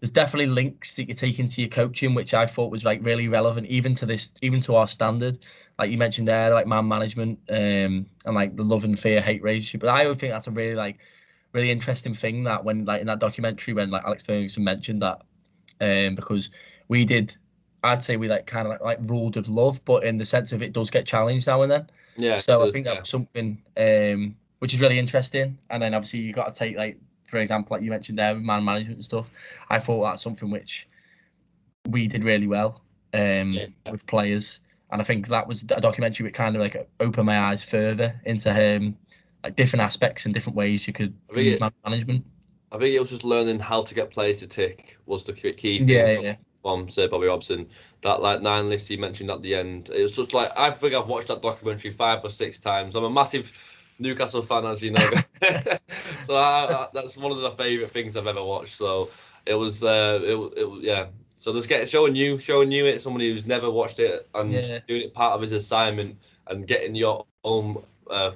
there's definitely links that you take into your coaching, which I thought was like really relevant, even to our standard. Like you mentioned there, like man management, and like the love and fear hate ratio. But I would think that's a really interesting thing that when like in that documentary when like Alex Ferguson mentioned that, because we did, I'd say we like kind of like ruled with love, but in the sense of it does get challenged now and then. Yeah, it So I does. think that Yeah, was something which is really interesting. And then obviously you got to take like, for example, like you mentioned there with man management and stuff. I thought that's something which we did really well yeah. with players. And I think that was a documentary which kind of like opened my eyes further into like different aspects and different ways you could I think use it, man management. I think it was just learning how to get players to tick was the key thing Yeah, from yeah, Sir Bobby Robson. That like 9 list he mentioned at the end. It was just like I think I've watched that documentary 5 or 6 times. I'm a massive Newcastle fan, as you know, so that's one of the favourite things I've ever watched. So it was yeah. So just showing you it, somebody who's never watched it and yeah. doing it part of his assignment and getting your own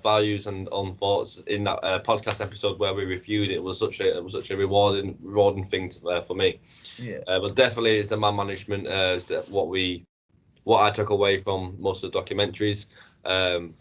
values and own thoughts in that podcast episode where we reviewed it was such a rewarding thing for me. Yeah. But definitely, it's the man management. What I took away from most of the documentaries. Um,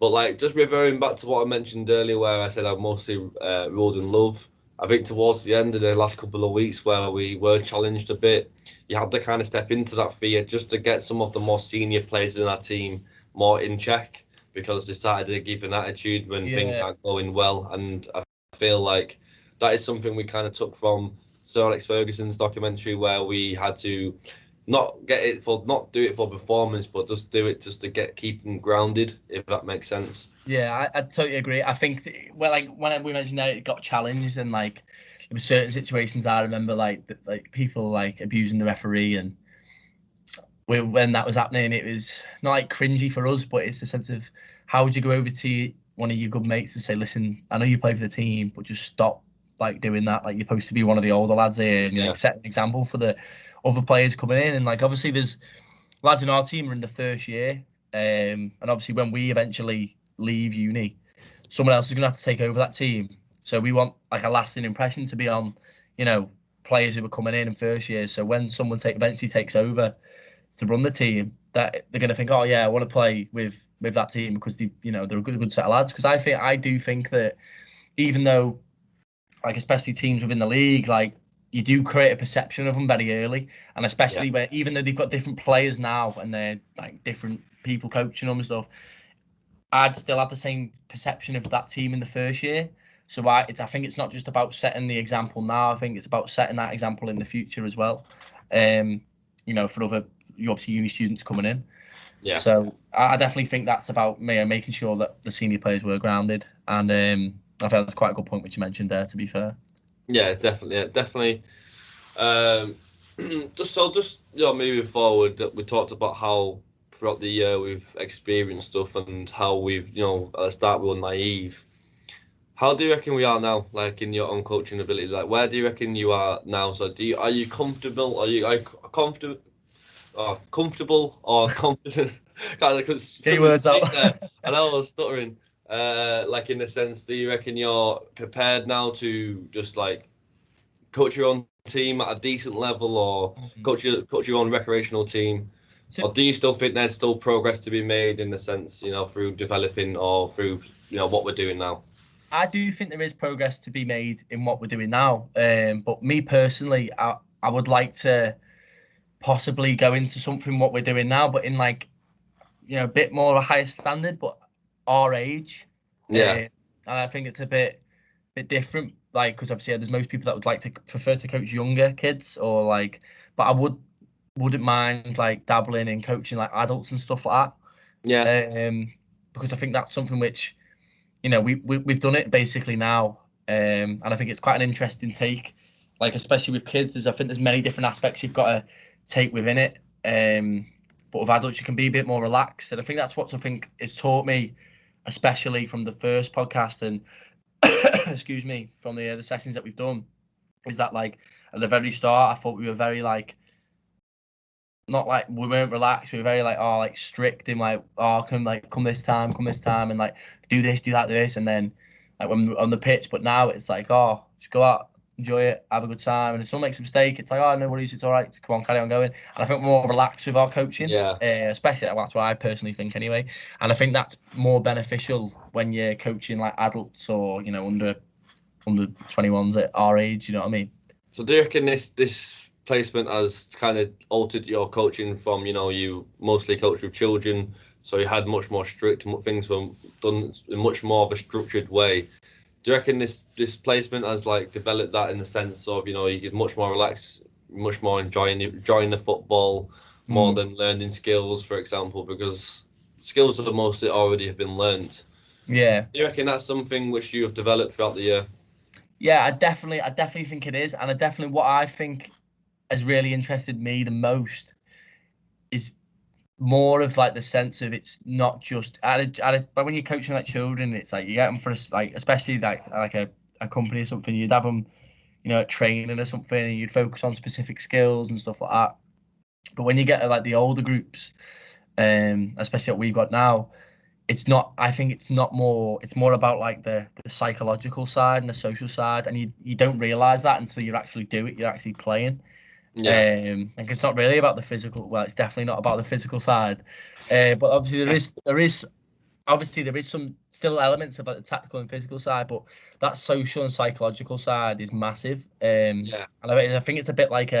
but like just reverting back to what I mentioned earlier, where I said I mostly ruled in love. I think towards the end of the last couple of weeks, where we were challenged a bit, you had to kind of step into that fear just to get some of the more senior players within our team more in check because they started to give an attitude when things Yeah. aren't going well. And I feel like that is something we kind of took from Sir Alex Ferguson's documentary, where we had to not do it for performance, but just do it just to keep them grounded, if that makes sense. Yeah, I totally agree. I think well, like when we mentioned that it got challenged and like there were certain situations I remember like people like abusing the referee and when that was happening, it was not like cringy for us, but it's the sense of how would you go over to one of your good mates and say, "Listen, I know you play for the team, but just stop like doing that. Like you're supposed to be one of the older lads here, and you know, Yeah, set an example for the other players coming in." And like obviously, there's lads in our team are in the first year, and obviously when we eventually leave uni, someone else is gonna have to take over that team. So we want like a lasting impression to be on, you know, players who are coming in first year. So when someone eventually takes over to run the team, that they're going to think, oh yeah, I want to play with that team because they're a good set of lads. Because I do think that even though like especially teams within the league, like you do create a perception of them very early, and yeah, especially where even though they've got different players now and they're like different people coaching them and stuff, I'd still have the same perception of that team in the first year. So I think it's not just about setting the example now. I think it's about setting that example in the future as well. Um, for other obviously uni students coming in. yeah, So I definitely think that's about me making sure that the senior players were grounded, and I felt that's quite a good point which you mentioned there. To be fair, yeah, it's definitely, yeah, definitely. Um, just moving forward, we talked about how throughout the year we've experienced stuff and how we've at the start we were naive. How do you reckon we are now, like in your own coaching ability? Like, where do you reckon you are now? So, are you comfortable? Are you comfortable? Comfortable or confident? God, I get your couldn't words say out. it there. I know I was stuttering. Like in the sense, do you reckon you're prepared now to just like coach your own team at a decent level, or coach your own recreational team, So or do you still think there's still progress to be made in the sense through developing or through what we're doing now? I do think there is progress to be made in what we're doing now. But me personally, I would like to possibly go into something what we're doing now, but in like a bit more of a higher standard, but our age. Yeah, And I think it's a bit different, like because obviously there's most people that would like to prefer to coach younger kids or like, but wouldn't mind like dabbling in coaching like adults and stuff like yeah, that. Because I think that's something which we've done it basically now, and I think it's quite an interesting take, like especially with kids. I think there's many different aspects you've got to take within it. But with adults, you can be a bit more relaxed, and I think that's what I think it's taught me, especially from the first podcast and excuse me, from the sessions that we've done, is that like at the very start, I thought we were very like not like we weren't relaxed. We were very like like strict in like come this time, and like do this, do that, do this, and then like when we're on the pitch. But now it's like just go out, enjoy it, have a good time. And if someone makes a mistake, it's like, oh, no worries, it's all right. Come on, carry on going. And I think we're more relaxed with our coaching, Yeah. especially that's what I personally think anyway. And I think that's more beneficial when you're coaching like adults or under 21s at our age. You know what I mean? So do you reckon this placement has kind of altered your coaching from, you mostly coach with children, so you had much more strict, things were done in much more of a structured way. Do you reckon this placement has like developed that in the sense of, you get much more relaxed, much more enjoying the football more Mm. than learning skills, for example, because skills are mostly already have been learned. Yeah. Do you reckon that's something which you have developed throughout the year? Yeah, I definitely think it is, and I definitely what I think has really interested me the most is more of like the sense of it's not just but when you're coaching like children, it's like you get them for like especially like a company or something, you'd have them, at training or something, and you'd focus on specific skills and stuff like that. But when you get to like the older groups, especially what we've got now, it's not. I think it's not more. It's more about like the psychological side and the social side, and you don't realize that until you actually do it. You're actually playing. Yeah, And it's not really about the physical. Well, it's definitely not about the physical side. But obviously there is some still elements about the tactical and physical side, but that social and psychological side is massive. yeah, And I think it's a bit like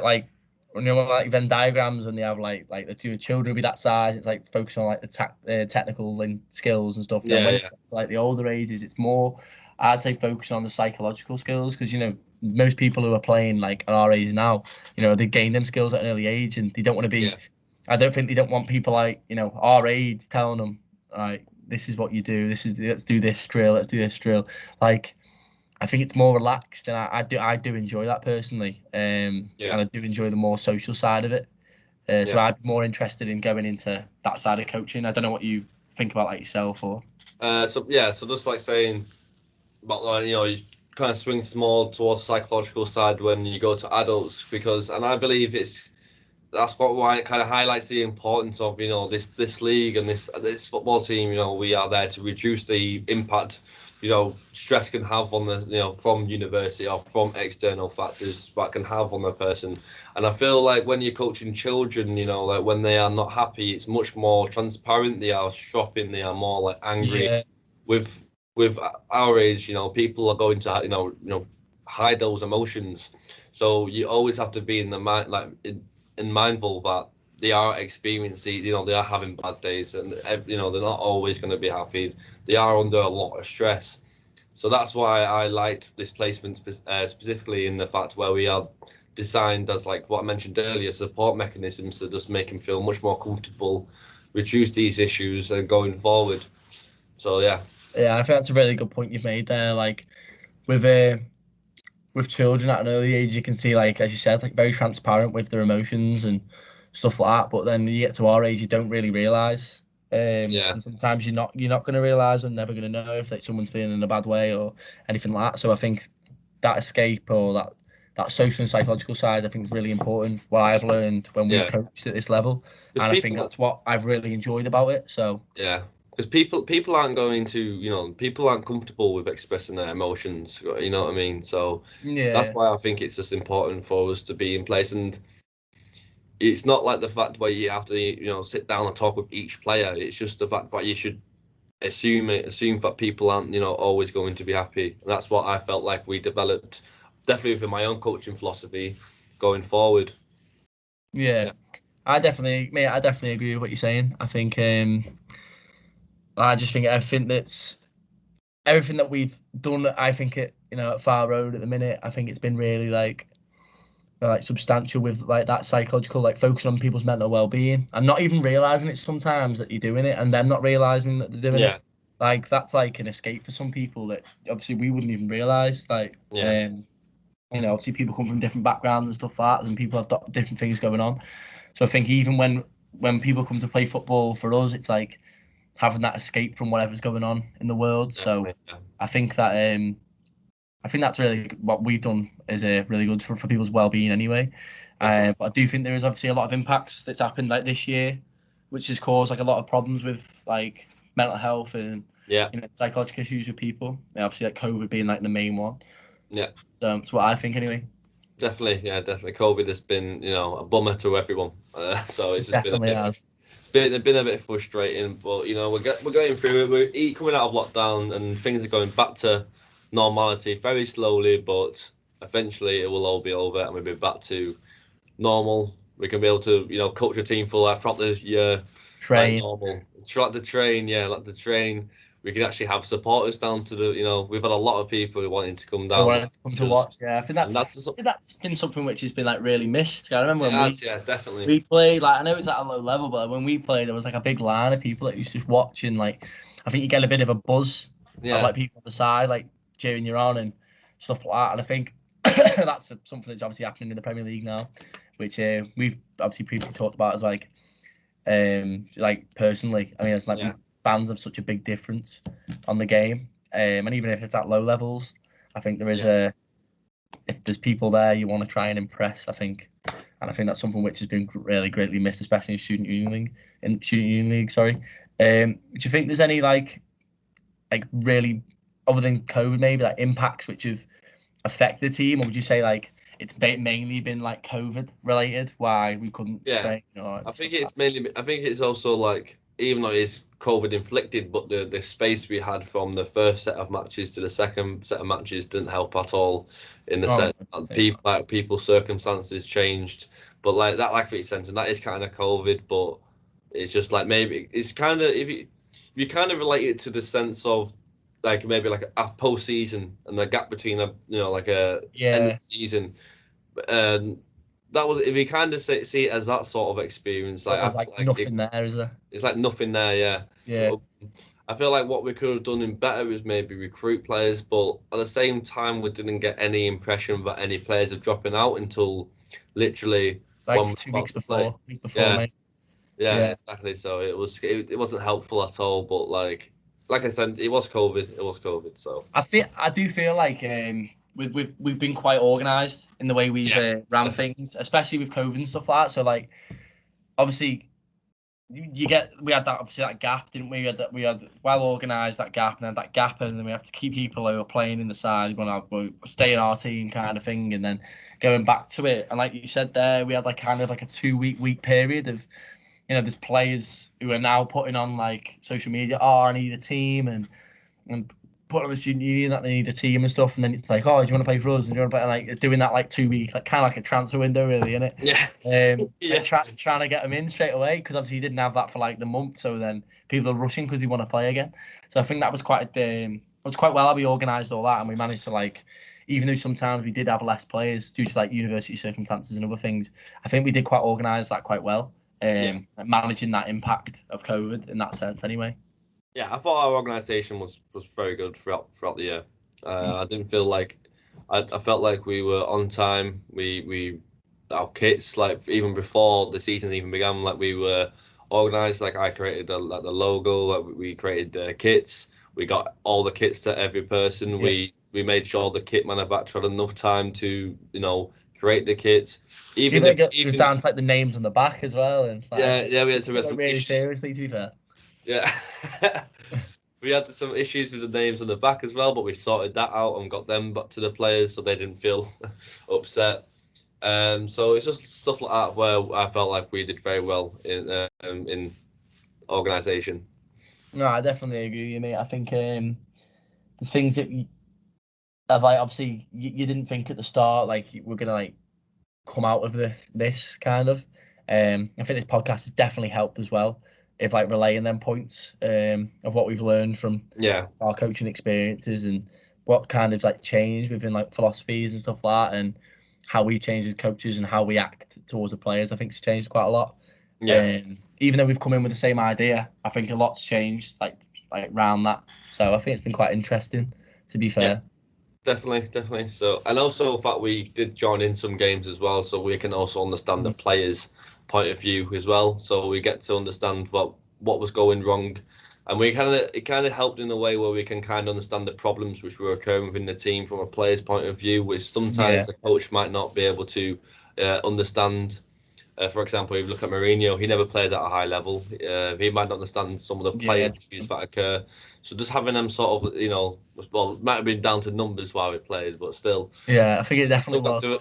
like Venn diagrams when they have like the two children will be that size. It's like focus on like the technical and skills and stuff. Then yeah, when yeah, like the older ages, it's more I'd say focusing on the psychological skills because most people who are playing like at our age now, they gain them skills at an early age and they don't want to be. yeah, I don't think they don't want people like our age telling them like this is what you do. Let's do this drill. Let's do this drill. Like I think it's more relaxed, and I do enjoy that personally. yeah, And I do enjoy the more social side of it. So yeah. I'd be more interested in going into that side of coaching. I don't know what you think about like yourself or. So just like saying about like, you kind of swing more towards psychological side when you go to adults because, and I believe that's why it kind of highlights the importance of this league and this football team. We are there to reduce the impact stress can have on the from university or from external factors that can have on a person. And I feel like when you're coaching children, like when they are not happy, it's much more transparent. They are shopping. They are more like angry. Yeah, With our age, people are going to hide those emotions. So you always have to be in the mind, like and mindful that they are experiencing, they are having bad days, and they're not always going to be happy. They are under a lot of stress. So that's why I liked this placement specifically in the fact where we are designed as like what I mentioned earlier, support mechanisms to just make them feel much more comfortable, reduce these issues, and going forward. So yeah, yeah, I think that's a really good point you've made there. Like with uh, with children at an early age, you can see like as you said, like very transparent with their emotions and stuff like that. But then you get to our age, you don't really realize. yeah, And sometimes you're not going to realize and never going to know if like someone's feeling in a bad way or anything like that. So I think that escape or that social and psychological side, I think is really important. What I've learned when we've yeah. coached at this level, Because and I think people, that's what I've really enjoyed about it. So yeah, because people aren't going to, people aren't comfortable with expressing their emotions. You know what I mean? So that's yeah, why I think it's just important for us to be in place. And it's not like the fact where you have to, sit down and talk with each player. It's just the fact that you should assume that people aren't, always going to be happy. And that's what I felt like we developed, definitely within my own coaching philosophy going forward. yeah, Yeah, I definitely agree with what you're saying. I think that's everything that we've done. I think at Far Road at the minute, I think it's been really like substantial with like that psychological like focusing on people's mental well-being and not even realizing it sometimes that you're doing it and them not realizing that they're doing it. yeah, Like that's like an escape for some people that obviously we wouldn't even realize. Like yeah, obviously people come from different backgrounds and stuff like that, and people have different things going on. So I think even when people come to play football for us, it's like having that escape from whatever's going on in the world. So definitely, yeah, I think that I think that's really what we've done is really good for people's well-being anyway. definitely, But I do think there is obviously a lot of impacts that's happened like this year, which has caused like a lot of problems with like mental health and yeah, psychological issues with people. And obviously, like COVID being like the main one. Yeah. So that's what I think anyway. Definitely, yeah, definitely. COVID has been, a bummer to everyone. So it's It just been a definitely bit, has. been a bit frustrating. But we're going through it. We're coming out of lockdown, and things are going back to normality very slowly. But eventually, it will all be over, and we'll be back to normal. We can be able to, coach a team for like throughout the year, like Train. normal. Throughout the train, yeah, like the train. We can actually have supporters down to the, we've had a lot of people who wanting to come I down wanted to come and to just, watch. Yeah, and that's the, I think that's been something which has been like really missed. I remember it when has, yeah, definitely. we played, like I know it's at a low level, but when we played, there was like a big line of people that used to watch, and like I think you get a bit of a buzz of Yeah, like people on the side, like cheering you on and stuff like that. And I think that's something that's obviously happening in the Premier League now, which we've obviously previously talked about as like personally. I mean, it's like yeah, fans have such a big difference on the game, and even if it's at low levels, I think there is yeah, a if there's people there you want to try and impress. I think, and I think that's something which has been really greatly missed, especially in student union league. Sorry. Do you think there's any like really other than COVID maybe like impacts which have affected the team, or would you say like it's mainly been like COVID related why we couldn't yeah. train or I stuff think like it's mainly. I think it's also like even though it's COVID inflicted, but the space we had from the first set of matches to the second set of matches didn't help at all. In the that? Oh, sense that people's circumstances changed, but like what you said, and that is kind of COVID. But it's just like maybe it's kind of if you kind of relate it to the sense of like maybe like a post season and the gap between a like a end of yeah, the season. Um, that was if you kind of see it as that sort of experience. Like but I there's feel like like nothing there, is there? it's like nothing there. Yeah, Yeah, I feel like what we could have done in better is maybe recruit players, but at the same time we didn't get any impression that any players are dropping out until literally when like we're two about weeks to play. before, week before, Yeah, mate. yeah, Yeah, exactly. So it wasn't helpful at all. But like I said, it was COVID. It was COVID. So I do feel like we've been quite organised in the way we've yeah, ran definitely. things, especially with COVID and stuff like that. So like obviously we had that obviously that gap, didn't we? We had well organised that gap, and then that gap, and then we have to keep people who are playing in the side going to stay in our team kind of thing, and then going back to it. And like you said there, we had like kind of like a 2 week period of there's players who are now putting on like social media, oh, I need a team, and put on the student union that they need a team and stuff, and then it's like, oh, do you want to play for us? And do you want to play like doing that like 2 week, like kind of like a transfer window, really, isn't it? Yeah, Like yeah, trying to get them in straight away because obviously he didn't have that for like the month, so then people are rushing because they want to play again. So I think that was quite well how we organised all that, and we managed to like, even though sometimes we did have less players due to like university circumstances and other things, I think we did quite organise that quite well. yeah. Like managing that impact of COVID in that sense, anyway. Yeah, I thought our organisation was very good throughout the year. Mm. I didn't feel like I felt like we were on time. We our kits like even before the season even began, like we were organised. Like I created the logo. Like we created kits. We got all the kits to every person. Yeah. We made sure the kit manufacturer had enough time to create the kits. Even Even if it was down to like the names on the back as well, and like yeah, we we we had took it some really issues. seriously. To be fair, Yeah. We had some issues with the names on the back as well, but we sorted that out and got them back to the players so they didn't feel upset. So it's just stuff like that where I felt like we did very well in organisation. no, I definitely agree with you, mate. I think there's things that have like obviously you didn't think at the start like we're gonna like come out of this kind of. I think this podcast has definitely helped as well. If like relaying them points of what we've learned from Yeah, our coaching experiences and what kind of like changed within like philosophies and stuff like that, and how we change as coaches and how we act towards the players. I think it's changed quite a lot. yeah, Even though we've come in with the same idea, I think a lot's changed like around that. So I think it's been quite interesting, to be yeah, fair. definitely. So and also the fact we did join in some games as well, so we can also understand the Mhm. players' point of view as well. So we get to understand what was going wrong, and we it kind of helped in a way where we can kind of understand the problems which were occurring within the team from a player's point of view, which Yeah, sometimes the coach might not be able to understand. For example, if you look at Mourinho, he never played at a high level. He might not understand some of the player Yeah, issues that occur. So just having them sort of, well, it might have been down to numbers while we played, but still, yeah, I think it we still definitely got was. to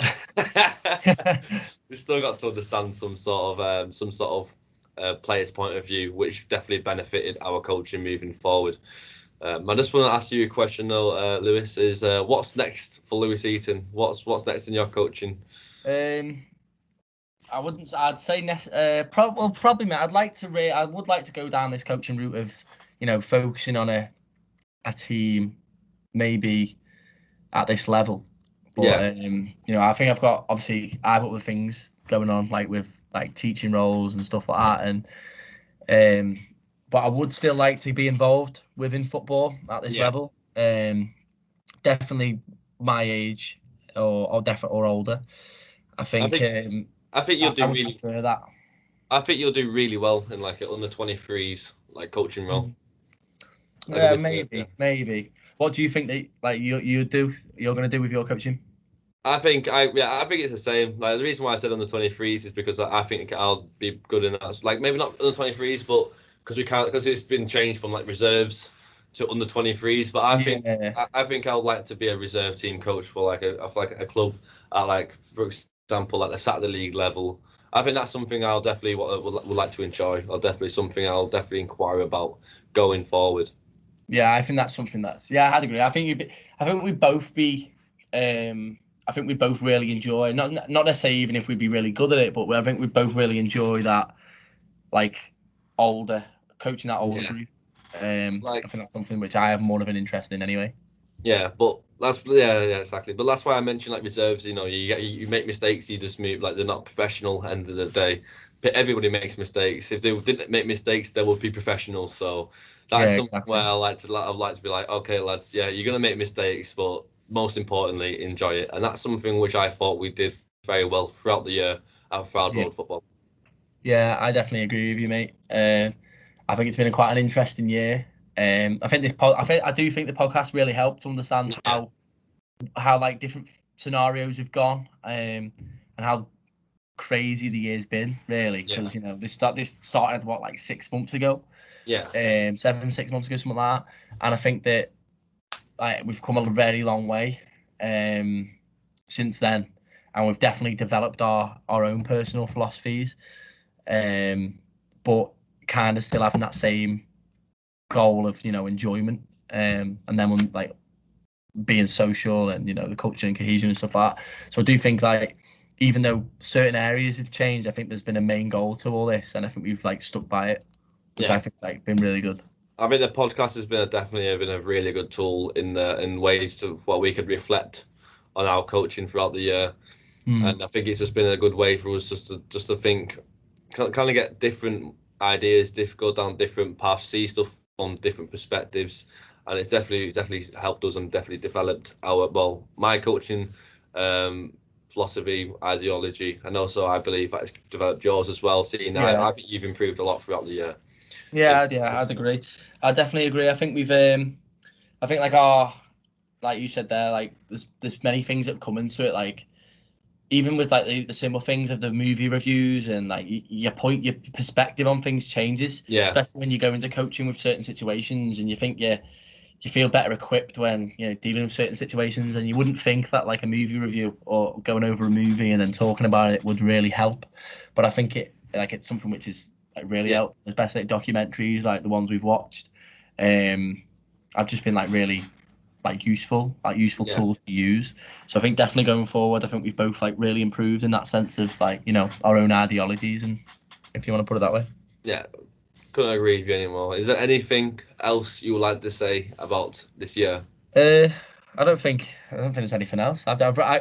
we still got to understand some sort of player's point of view, which definitely benefited our coaching moving forward. I just want to ask you a question though, Lewis. Is what's next for Lewis Eaton? What's next in your coaching? Um, I wouldn't. I'd say probably. Mate, I would like to go down this coaching route of, focusing on a team, maybe at this level. But Yeah, I think I've got other things going on, like with like teaching roles and stuff like that, and but I would still like to be involved within football at this yeah. level. Definitely my age or older. I I think think I think you'll I do would really. prefer that. I think you'll do really well in like an under 23s like coaching role. Mm. I can Yeah, be serious. Yeah. maybe. What do you think that like you're gonna do with your coaching? I think it's the same. Like the reason why I said under 23s is because I think I'll be good in that. Like maybe not under 23s, but because it's been changed from like reserves to under 23s. But Yeah, I think I'd like to be a reserve team coach for like a club at like for example like the Saturday League level. I think that's something I'll definitely would like to enjoy, or definitely something I'll definitely inquire about going forward. yeah. I think that's something I'd agree. I think we'd both be. I think we both really enjoy not necessarily even if we'd be really good at it, but I think we both really enjoy that like older coaching that older Yeah, group. I like think that's something which I have more of an interest in anyway. yeah, but yeah, exactly. But that's why I mentioned like reserves. You make mistakes, you just move like they're not professional. End of the day, but everybody makes mistakes. If they didn't make mistakes, they would be professional. So that is Yeah, something where exactly. I'd like to be like, okay, lads, yeah, you're gonna make mistakes, but most importantly, enjoy it. And that's something which I thought we did very well throughout the year at Fylde Yeah, Road Football. yeah, I definitely agree with you, mate. I think it's been quite an interesting year. I do think the podcast really helped to understand Yeah, how like different scenarios have gone, and how crazy the year's been, really. yeah, Because this started what, like 6 months ago, yeah, 6 months ago, something like that. And I think that like we've come a very long way um, since then, and we've definitely developed our own personal philosophies, um, but kind of still having that same goal of enjoyment, and then when like being social and the culture and cohesion and stuff like that. So I do think like even though certain areas have changed, I think there's been a main goal to all this, and I think we've like stuck by it, which I yeah. think's like been really good. I think the podcast has been definitely been a really good tool in ways to what we could reflect on our coaching throughout the year, Hmm. and I think it's just been a good way for us just to think, kind of get different ideas, go down different paths, see stuff from different perspectives, and it's definitely helped us and definitely developed my coaching philosophy, ideology, and also I believe that it's developed yours as well. Seeing Yeah, I think you've improved a lot throughout the year. yeah, I'd agree. I definitely agree. I think like like you said there, like there's many things that have come into it, like even with like the simple things of the movie reviews and like your perspective on things changes, Yeah, especially when you go into coaching with certain situations and you think you feel better equipped when dealing with certain situations, and you wouldn't think that like a movie review or going over a movie and then talking about it would really help, but I think it's something which is like really yeah, helped, especially like documentaries like the ones we've watched. um I've just been like really like useful yeah. tools to use. So I think definitely going forward, I think we've both like really improved in that sense of like our own ideologies, and if you want to put it that way. Yeah, couldn't agree with you anymore. Is there anything else you would like to say about this year? Uh, I don't think there's anything else.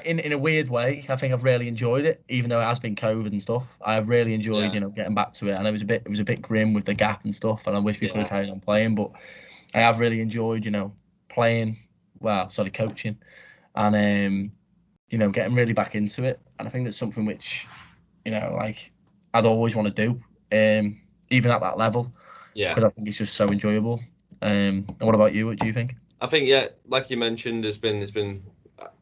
In a weird way, I think I've really enjoyed it, even though it has been COVID and stuff. I've really enjoyed, Yeah, getting back to it. And it was a bit grim with the gap and stuff, and I wish we could have yeah, carried on playing. But I have really enjoyed, playing. Well, sorry, coaching, and getting really back into it. And I think that's something which, like I'd always want to do, even at that level, yeah. because I think it's just so enjoyable. And what about you? What do you think? I think yeah, like you mentioned, it's been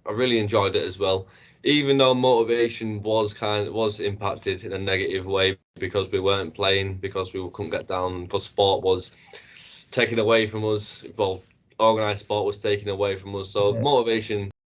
I really enjoyed it as well. Even though motivation was impacted in a negative way because we weren't playing, because we couldn't get down, because sport was taken away from us. Well, organised sport was taken away from us. So Yeah. motivation